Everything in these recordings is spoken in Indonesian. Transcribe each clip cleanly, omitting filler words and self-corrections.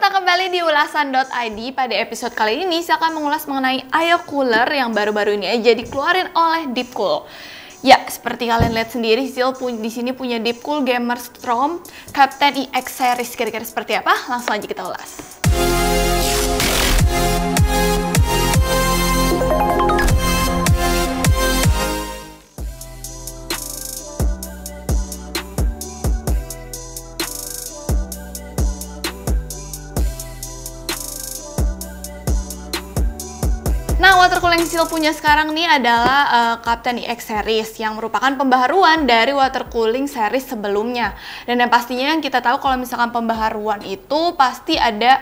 datang kembali di ulasan.id. Pada episode kali ini saya akan mengulas mengenai air cooler yang baru-baru ini aja dikeluarin oleh Deepcool. Ya, seperti kalian lihat sendiri, Sisil di sini punya Deepcool Gamer Storm Captain EX Series. Kira-kira seperti apa? Langsung aja kita ulas. Nah, water cooler yang Sisil punya sekarang nih adalah Captain EX Series yang merupakan pembaharuan dari water cooling series sebelumnya. Dan yang pastinya yang kita tahu kalau misalkan pembaharuan itu pasti ada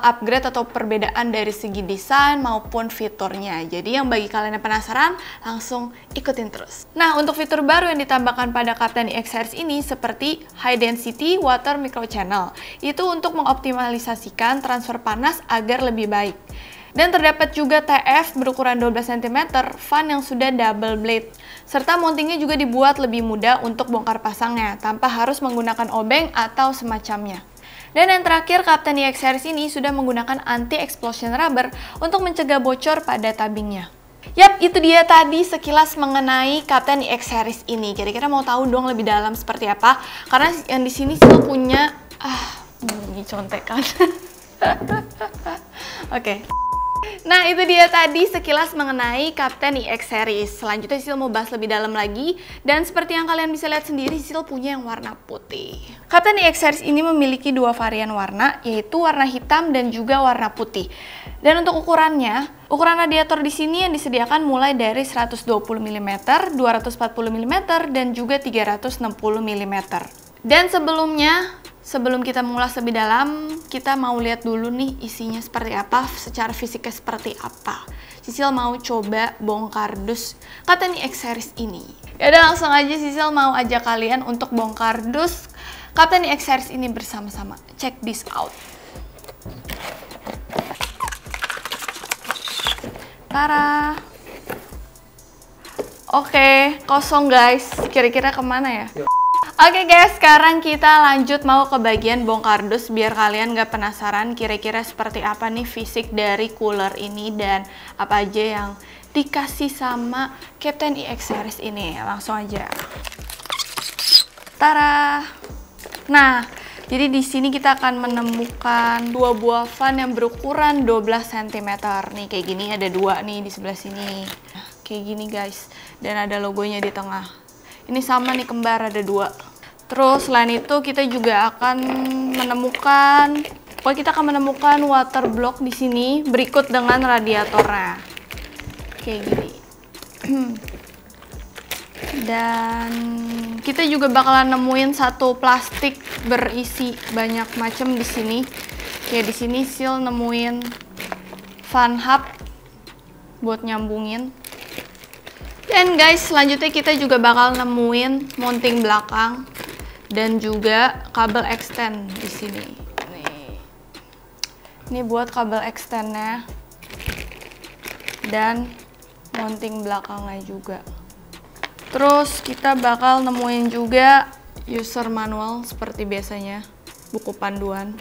upgrade atau perbedaan dari segi desain maupun fiturnya. Jadi yang bagi kalian yang penasaran, langsung ikutin terus. Nah, untuk fitur baru yang ditambahkan pada Captain EX Series ini seperti High Density Water Micro Channel. Itu untuk mengoptimalisasikan transfer panas agar lebih baik. Dan terdapat juga TF berukuran 12 cm fan yang sudah double blade. Serta mountingnya juga dibuat lebih mudah untuk bongkar pasangnya, tanpa harus menggunakan obeng atau semacamnya. Dan yang terakhir, Captain EX Series ini sudah menggunakan anti-explosion rubber untuk mencegah bocor pada tabingnya. Yap, itu dia tadi sekilas mengenai Captain EX Series ini. Kira-kira mau tahu dong lebih dalam seperti apa? Karena yang di sini Sisil punya ini contekan. Oke. Nah, itu dia tadi sekilas mengenai Captain EX Series. Selanjutnya Sisil mau bahas lebih dalam lagi. Dan seperti yang kalian bisa lihat sendiri, Sisil punya yang warna putih. Captain EX Series ini memiliki dua varian warna, yaitu warna hitam dan juga warna putih. Dan untuk ukuran radiator di sini yang disediakan mulai dari 120 mm, 240 mm, dan juga 360 mm. Dan sebelum kita mengulas lebih dalam, kita mau lihat dulu nih isinya seperti apa, secara fisiknya seperti apa. Sisil mau coba bongkar dus Captain EX Series ini. Yaudah, langsung aja Sisil mau ajak kalian untuk bongkar dus Captain EX Series ini bersama-sama. Check this out. Tara. Oke, kosong guys. Kira-kira kemana ya? Oke guys, sekarang kita lanjut mau ke bagian bongkar dus biar kalian gak penasaran kira-kira seperti apa nih fisik dari cooler ini dan apa aja yang dikasih sama Captain EX Series ini. Langsung aja. Tara. Nah, jadi di sini kita akan menemukan dua buah fan yang berukuran 12 cm. Nih kayak gini, ada dua nih di sebelah sini. Nah, kayak gini guys. Dan ada logonya di tengah. Ini sama nih, kembar, ada dua. Terus selain itu kita juga akan menemukan water block di sini berikut dengan radiatornya. Kayak gini. Dan kita juga bakalan nemuin satu plastik berisi banyak macam di sini. Kayak di sini Sil nemuin fan hub buat nyambungin. Dan guys, selanjutnya kita juga bakal nemuin mounting belakang dan juga kabel extend di sini. Ini buat kabel extendnya dan mounting belakangnya juga. Terus kita bakal nemuin juga user manual seperti biasanya, buku panduan.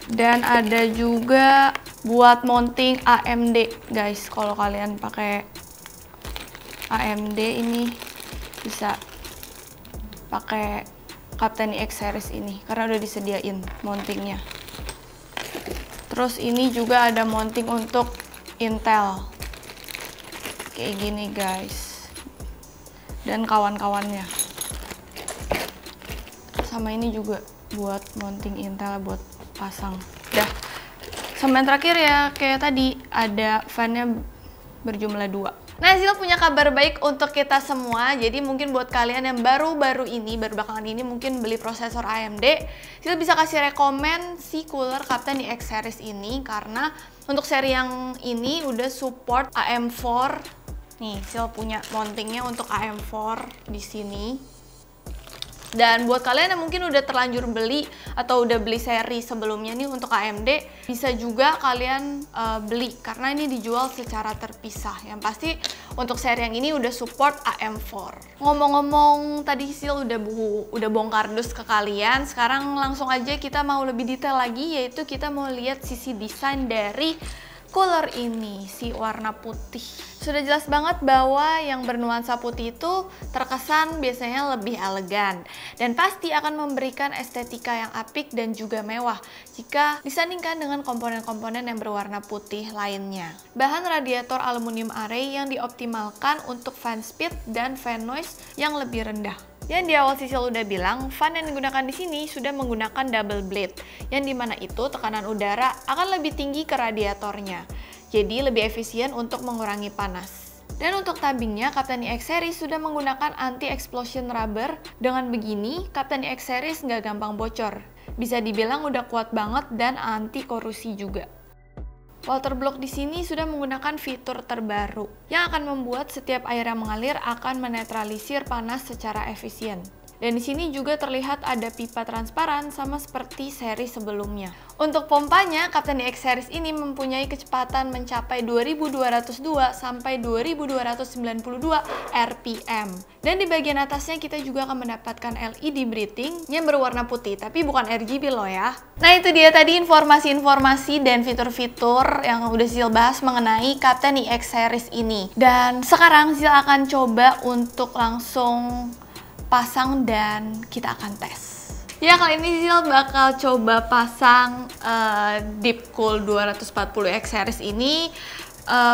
Dan ada juga buat mounting AMD guys, kalau kalian pakai AMD ini bisa pakai Captain EX Series ini karena udah disediain mountingnya. Terus ini juga ada mounting untuk Intel kayak gini guys, dan kawan-kawannya. Sama ini juga buat mounting Intel buat pasang. Dah. Sama yang terakhir ya kayak tadi, ada fan-nya berjumlah 2. Nah, Sil punya kabar baik untuk kita semua. Jadi mungkin buat kalian yang baru belakangan ini mungkin beli prosesor AMD, Sil bisa kasih rekomen si cooler Captain EX Series ini karena untuk seri yang ini udah support AM4. Nih, Sil punya mountingnya untuk AM4 di sini. Dan buat kalian yang mungkin udah terlanjur beli atau udah beli seri sebelumnya nih untuk AMD, bisa juga kalian beli karena ini dijual secara terpisah. Yang pasti untuk seri yang ini udah support AM4. Ngomong-ngomong tadi Sil udah bongkar dus ke kalian, sekarang langsung aja kita mau lebih detail lagi, yaitu kita mau lihat sisi desain dari cooler ini, si warna putih. Sudah jelas banget bahwa yang bernuansa putih itu terkesan biasanya lebih elegan dan pasti akan memberikan estetika yang apik dan juga mewah jika disandingkan dengan komponen-komponen yang berwarna putih lainnya. Bahan radiator aluminium array yang dioptimalkan untuk fan speed dan fan noise yang lebih rendah. Yang di awal Sisil udah bilang, fan yang digunakan di sini sudah menggunakan double blade, yang dimana itu tekanan udara akan lebih tinggi ke radiatornya, jadi lebih efisien untuk mengurangi panas. Dan untuk tabingnya, Captain EX Series sudah menggunakan anti-explosion rubber. Dengan begini, Captain EX Series nggak gampang bocor. Bisa dibilang udah kuat banget dan anti korosi juga. Water block di sini sudah menggunakan fitur terbaru yang akan membuat setiap air yang mengalir akan menetralisir panas secara efisien. Dan di sini juga terlihat ada pipa transparan sama seperti seri sebelumnya. Untuk pompanya, Captain EX Series ini mempunyai kecepatan mencapai 2202 sampai 2292 RPM. Dan di bagian atasnya kita juga akan mendapatkan LED breathing yang berwarna putih, tapi bukan RGB loh ya. Nah itu dia tadi informasi-informasi dan fitur-fitur yang udah Sil bahas mengenai Captain EX Series ini. Dan sekarang Sil akan coba untuk langsung pasang dan kita akan tes. Ya, kali ini Sil bakal coba pasang Deepcool 240X Series ini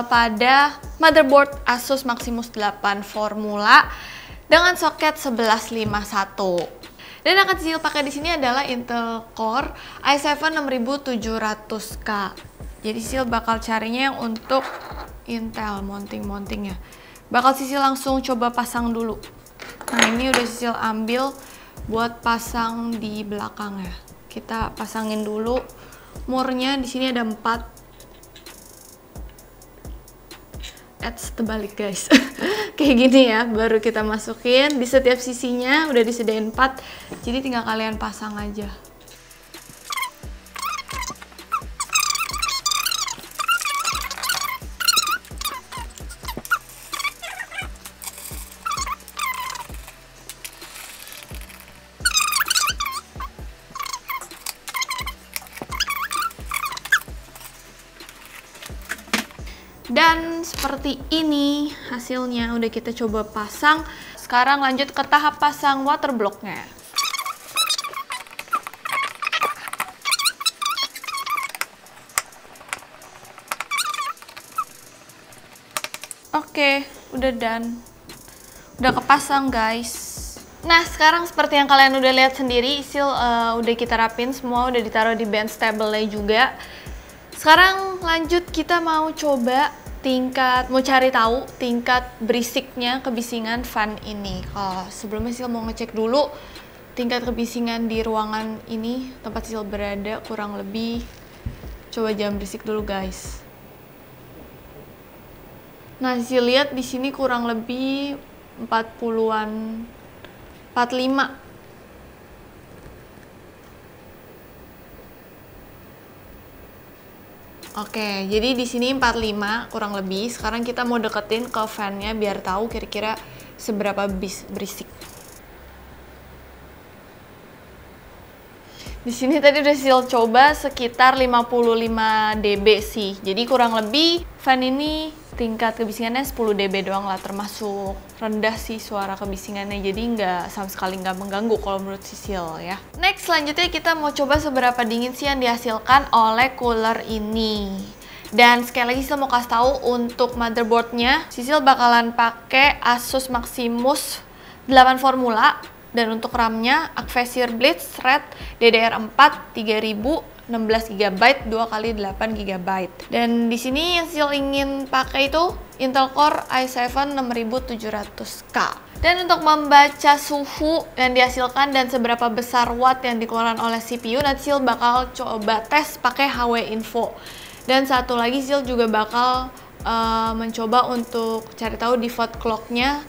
pada motherboard Asus Maximus 8 Formula dengan soket 1151. Dan akan Sil pakai di sini adalah Intel Core i7 6700K. Jadi Sil bakal carinya yang untuk Intel mounting-mountingnya. Bakal Sisil langsung coba pasang dulu. Nah ini udah Sisil ambil buat pasang di belakang ya. Kita pasangin dulu murnya. Di sini ada 4. Terbalik guys. Kayak gini ya, baru kita masukin di setiap sisinya udah disediain 4. Jadi tinggal kalian pasang aja. Dan seperti ini hasilnya udah kita coba pasang. Sekarang lanjut ke tahap pasang water blocknya. Oke, udah done. Udah kepasang guys. Nah sekarang seperti yang kalian udah lihat sendiri, udah kita rapin semua, udah ditaruh di bench table-nya juga. Sekarang lanjut kita mau coba mau cari tahu tingkat berisiknya kebisingan fan ini. Kalau sebelumnya Sil mau ngecek dulu tingkat kebisingan di ruangan ini tempat Sil berada kurang lebih. Coba jam berisik dulu guys. Nah Sil lihat di sini kurang lebih 40-an, 45. Oke, jadi di sini 45 kurang lebih. Sekarang kita mau deketin ke fan-nya biar tahu kira-kira seberapa berisik. Di sini tadi udah Sil coba sekitar 55 dB sih. Jadi kurang lebih fan ini tingkat kebisingannya 10 dB doang lah, termasuk rendah sih suara kebisingannya. Jadi sama sekali nggak mengganggu kalau menurut Sisil ya. Next, selanjutnya kita mau coba seberapa dingin sih yang dihasilkan oleh cooler ini. Dan sekali lagi Sisil mau kasih tahu untuk motherboardnya, Sisil bakalan pakai Asus Maximus 8 Formula. Dan untuk RAM-nya Advesir Blitz Red DDR4 3000 16GB 2x8 GB. Dan di sini yang Sil ingin pakai itu Intel Core i7 6700K. Dan untuk membaca suhu yang dihasilkan dan seberapa besar watt yang dikeluarkan oleh CPU, nanti Sil bakal coba tes pakai HW Info. Dan satu lagi Sil juga bakal mencoba untuk cari tahu default clock-nya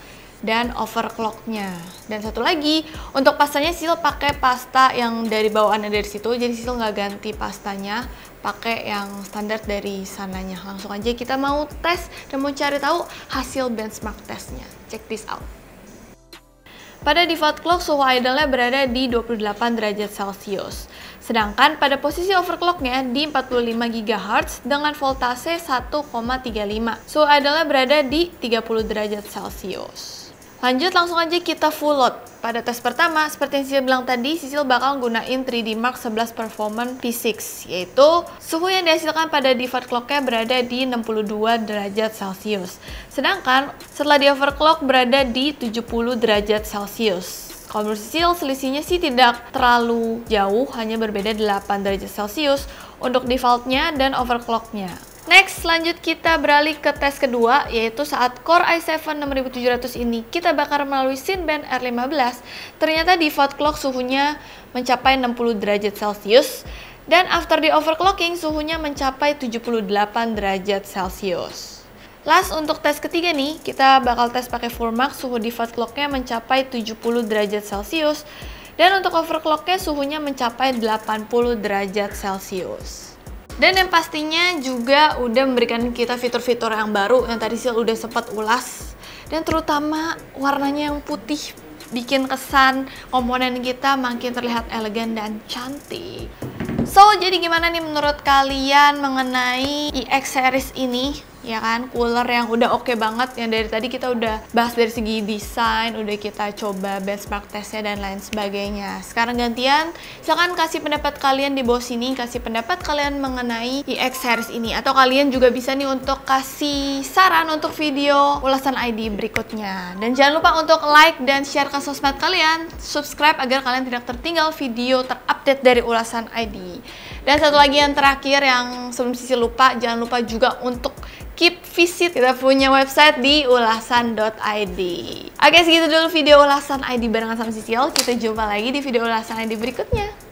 dan overclocknya. Dan satu lagi, untuk pastanya Sisil pakai pasta yang dari bawaannya dari situ, jadi Sisil nggak ganti pastanya, pakai yang standar dari sananya. Langsung aja kita mau tes dan mau cari tahu hasil benchmark testnya. Check this out. Pada default clock, suhu idle-nya berada di 28 derajat Celcius. Sedangkan pada posisi overclocknya di 45 GHz dengan voltase 1,35. Suhu idle-nya berada di 30 derajat Celcius. Lanjut langsung aja kita full load. Pada tes pertama, seperti yang Sisil bilang tadi, Sisil bakal gunain 3D Mark 11 Performance P6, yaitu suhu yang dihasilkan pada default clock-nya berada di 62 derajat Celcius. Sedangkan setelah di overclock berada di 70 derajat Celcius. Kalau menurut Sisil, selisihnya sih tidak terlalu jauh, hanya berbeda 8 derajat Celcius untuk defaultnya dan overclocknya. Next, lanjut kita beralih ke tes kedua, yaitu saat Core i7 6700 ini kita bakar melalui Cinnband R15, ternyata default clock suhunya mencapai 60 derajat Celcius, dan after di overclocking suhunya mencapai 78 derajat Celcius. Last, untuk tes ketiga nih, kita bakal tes pakai Furmax, suhu default clocknya mencapai 70 derajat Celcius, dan untuk overclocknya suhunya mencapai 80 derajat Celcius. Dan yang pastinya juga udah memberikan kita fitur-fitur yang baru yang tadi Sisil udah sempat ulas. Dan terutama warnanya yang putih bikin kesan komponen kita makin terlihat elegan dan cantik. So, jadi gimana nih menurut kalian mengenai iX series ini? Ya kan, cooler yang udah oke banget, yang dari tadi kita udah bahas dari segi desain, udah kita coba benchmark testnya dan lain sebagainya. Sekarang gantian, silahkan kasih pendapat kalian di bawah sini, kasih pendapat kalian mengenai iX series ini, atau kalian juga bisa nih untuk kasih saran untuk video ulasan ID berikutnya. Dan jangan lupa untuk like dan share ke sosmed kalian, subscribe agar kalian tidak tertinggal video terupdate dari ulasan ID. Dan satu lagi yang terakhir yang sebelum Sisil lupa, jangan lupa juga untuk keep visit kita punya website di ulasan.id. Oke, segitu dulu video ulasan ID barengan sama Sisil. Kita jumpa lagi di video ulasan ID berikutnya.